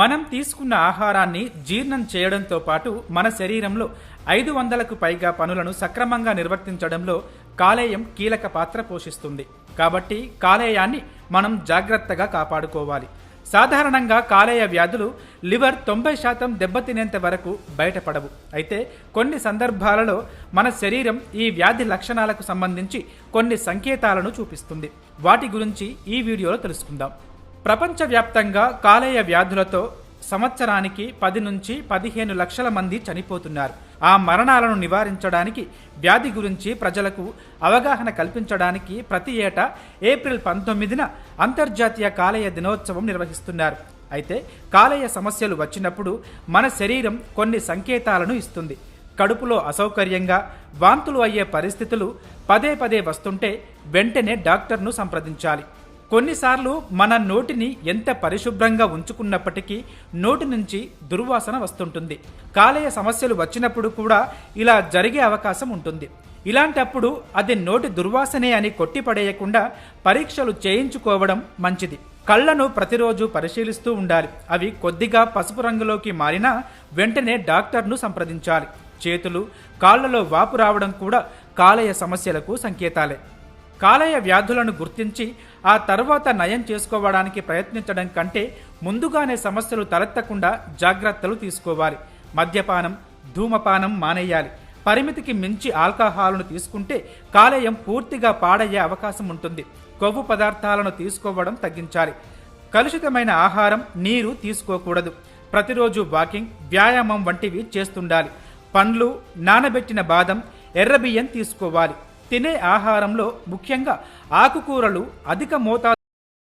మనం తీసుకున్న ఆహారాన్ని జీర్ణం చేయడంతో పాటు మన శరీరంలో 500కు పైగా పనులను సక్రమంగా నిర్వర్తించడంలో కాలేయం కీలక పాత్ర పోషిస్తుంది. కాబట్టి కాలేయాన్ని మనం జాగ్రత్తగా కాపాడుకోవాలి. సాధారణంగా కాలేయ వ్యాధులు లివర్ 90% దెబ్బతినేంత వరకు బయటపడవు. అయితే కొన్ని సందర్భాలలో మన శరీరం ఈ వ్యాధి లక్షణాలకు సంబంధించి కొన్ని సంకేతాలను చూపిస్తుంది. వాటి గురించి ఈ వీడియోలో తెలుసుకుందాం. ప్రపంచవ్యాప్తంగా కాలేయ వ్యాధులతో సంవత్సరానికి 10 నుంచి 15 లక్షల మంది చనిపోతున్నారు. ఆ మరణాలను నివారించడానికి, వ్యాధి గురించి ప్రజలకు అవగాహన కల్పించడానికి ప్రతి ఏటా ఏప్రిల్ 19న అంతర్జాతీయ కాలేయ దినోత్సవం నిర్వహిస్తున్నారు. అయితే కాలేయ సమస్యలు వచ్చినప్పుడు మన శరీరం కొన్ని సంకేతాలను ఇస్తుంది. కడుపులో అసౌకర్యంగా, వాంతులు అయ్యే పరిస్థితులు పదే పదే వస్తుంటే వెంటనే డాక్టర్ను సంప్రదించాలి. కొన్నిసార్లు మన నోటిని ఎంత పరిశుభ్రంగా ఉంచుకున్నప్పటికీ నోటి నుంచి దుర్వాసన వస్తుంటుంది. కాలేయ సమస్యలు వచ్చినప్పుడు కూడా ఇలా జరిగే అవకాశం ఉంటుంది. ఇలాంటప్పుడు అది నోటి దుర్వాసనే అని కొట్టిపడేయకుండా పరీక్షలు చేయించుకోవడం మంచిది. కళ్లను ప్రతిరోజు పరిశీలిస్తూ ఉండాలి. అవి కొద్దిగా పసుపు రంగులోకి మారినా వెంటనే డాక్టర్ను సంప్రదించాలి. చేతులు, కాళ్లలో వాపు రావడం కూడా కాలేయ సమస్యలకు సంకేతాలే. కాలేయ వ్యాధులను గుర్తించి ఆ తర్వాత నయం చేసుకోవడానికి ప్రయత్నించడం కంటే ముందుగానే సమస్యలు తలెత్తకుండా జాగ్రత్తలు తీసుకోవాలి. మద్యపానం, ధూమపానం మానేయాలి. పరిమితికి మించి ఆల్కహాల్ను తీసుకుంటే కాలేయం పూర్తిగా పాడయ్యే అవకాశం ఉంటుంది. కొవ్వు పదార్థాలను తీసుకోవడం తగ్గించాలి. కలుషితమైన ఆహారం, నీరు తీసుకోకూడదు. ప్రతిరోజు వాకింగ్, వ్యాయామం వంటివి చేస్తుండాలి. పండ్లు, నానబెట్టిన బాదం, ఎర్రబియ్యం తీసుకోవాలి. తినే ఆహారంలో ముఖ్యంగా ఆకుకూరలు అధిక మోతాదు